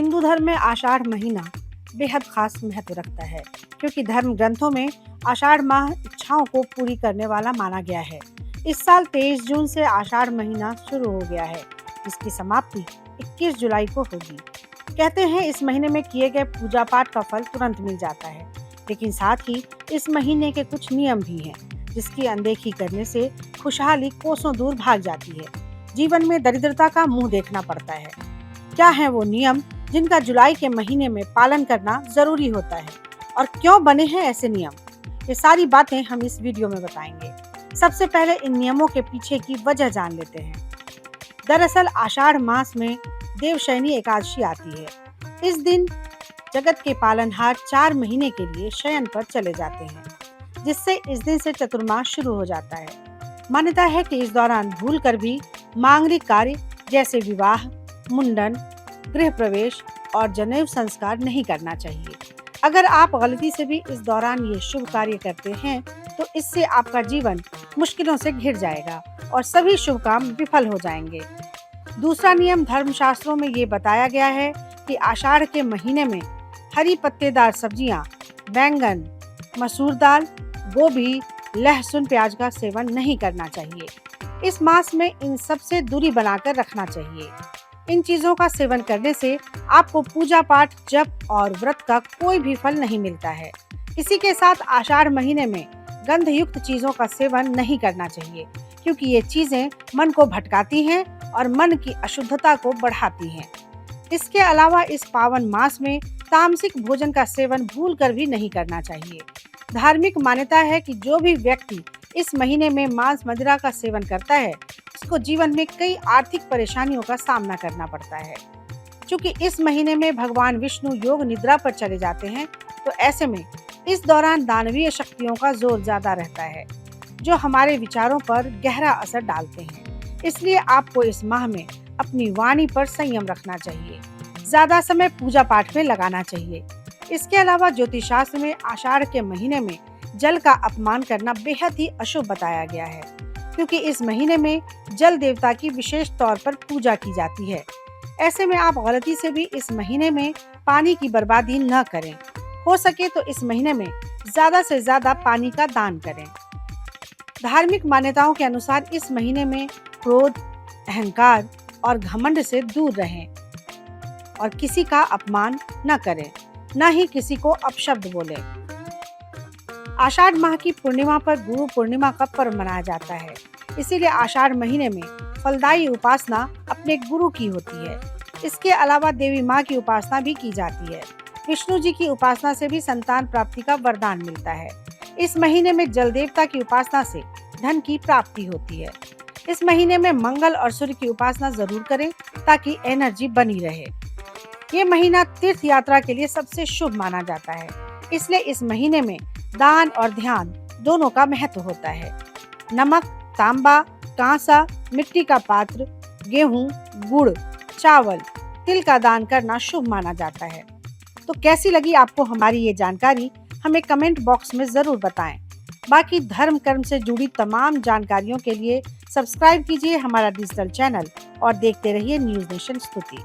हिंदू धर्म में आषाढ़ महीना बेहद खास महत्व रखता है, क्योंकि धर्म ग्रंथों में आषाढ़ माह इच्छाओं को पूरी करने वाला माना गया है। इस साल 23 जून से आषाढ़ महीना शुरू हो गया है, जिसकी समाप्ति 21 जुलाई को होगी। कहते हैं इस महीने में किए गए पूजा पाठ का फल तुरंत मिल जाता है, लेकिन साथ ही इस महीने के कुछ नियम भी हैं, जिसकी अनदेखी करने से खुशहाली कोसों दूर भाग जाती है। जीवन में दरिद्रता का मुंह देखना पड़ता है। क्या है वो नियम जिनका जुलाई के महीने में पालन करना जरूरी होता है, और क्यों बने हैं ऐसे नियम? ये सारी बातें हम इस वीडियो में बताएंगे। सबसे पहले इन नियमों के पीछे की वजह जान लेते हैं। दरअसल आषाढ़ मास में देवशयनी एकादशी आती है। इस दिन जगत के पालनहार 4 महीने के लिए शयन पर चले जाते हैं, जिससे इस दिन से चतुर्मास शुरू हो जाता है। मान्यता है कि इस दौरान भूलकर भी मांगलिक कार्य जैसे विवाह, मुंडन, गृह प्रवेश और जनेऊ संस्कार नहीं करना चाहिए। अगर आप गलती से भी इस दौरान ये शुभ कार्य करते हैं तो इससे आपका जीवन मुश्किलों से घिर जाएगा और सभी शुभ काम विफल हो जाएंगे। दूसरा नियम धर्मशास्त्रों में ये बताया गया है कि आषाढ़ के महीने में हरी पत्तेदार सब्जियां, बैंगन, मसूर दाल, गोभी, लहसुन, प्याज का सेवन नहीं करना चाहिए। इस मास में इन सब से दूरी बनाकर रखना चाहिए। इन चीजों का सेवन करने से आपको पूजा पाठ, जप और व्रत का कोई भी फल नहीं मिलता है। इसी के साथ आषाढ़ महीने में गंध युक्त चीजों का सेवन नहीं करना चाहिए, क्योंकि ये चीजें मन को भटकाती हैं और मन की अशुद्धता को बढ़ाती हैं। इसके अलावा इस पावन मास में तामसिक भोजन का सेवन भूलकर भी नहीं करना चाहिए। धार्मिक मान्यता है कि जो भी व्यक्ति इस महीने में मांस मदिरा का सेवन करता है, उसको जीवन में कई आर्थिक परेशानियों का सामना करना पड़ता है। क्योंकि इस महीने में भगवान विष्णु योग निद्रा पर चले जाते हैं, तो ऐसे में इस दौरान दानवीय शक्तियों का जोर ज्यादा रहता है, जो हमारे विचारों पर गहरा असर डालते हैं। इसलिए आपको इस माह में अपनी वाणी पर संयम रखना चाहिए, ज्यादा समय पूजा पाठ में लगाना चाहिए। इसके अलावा ज्योतिष शास्त्र में आषाढ़ के महीने में जल का अपमान करना बेहद ही अशुभ बताया गया है, क्योंकि इस महीने में जल देवता की विशेष तौर पर पूजा की जाती है। ऐसे में आप गलती से भी इस महीने में पानी की बर्बादी न करें। हो सके तो इस महीने में ज्यादा से ज्यादा पानी का दान करें। धार्मिक मान्यताओं के अनुसार इस महीने में क्रोध, अहंकार और घमंड से दूर रहें और किसी का अपमान न करें, न ही किसी को अपशब्द बोलें। आषाढ़ माह की पूर्णिमा पर गुरु पूर्णिमा का पर्व मनाया जाता है, इसीलिए आषाढ़ महीने में फलदायी उपासना अपने गुरु की होती है। इसके अलावा देवी माँ की उपासना भी की जाती है। विष्णु जी की उपासना से भी संतान प्राप्ति का वरदान मिलता है। इस महीने में जल देवता की उपासना से धन की प्राप्ति होती है। इस महीने में मंगल और सूर्य की उपासना जरूर करें, ताकि एनर्जी बनी रहे। ये महीना तीर्थ यात्रा के लिए सबसे शुभ माना जाता है, इसलिए इस महीने में दान और ध्यान दोनों का महत्व होता है। नमक, तांबा, कांसा, मिट्टी का पात्र, गेहूं, गुड़, चावल, तिल का दान करना शुभ माना जाता है। तो कैसी लगी आपको हमारी ये जानकारी? हमें कमेंट बॉक्स में जरूर बताएं। बाकी धर्म कर्म से जुड़ी तमाम जानकारियों के लिए सब्सक्राइब कीजिए हमारा डिजिटल चैनल और देखते रहिए न्यूज़ नेशन स्तुति।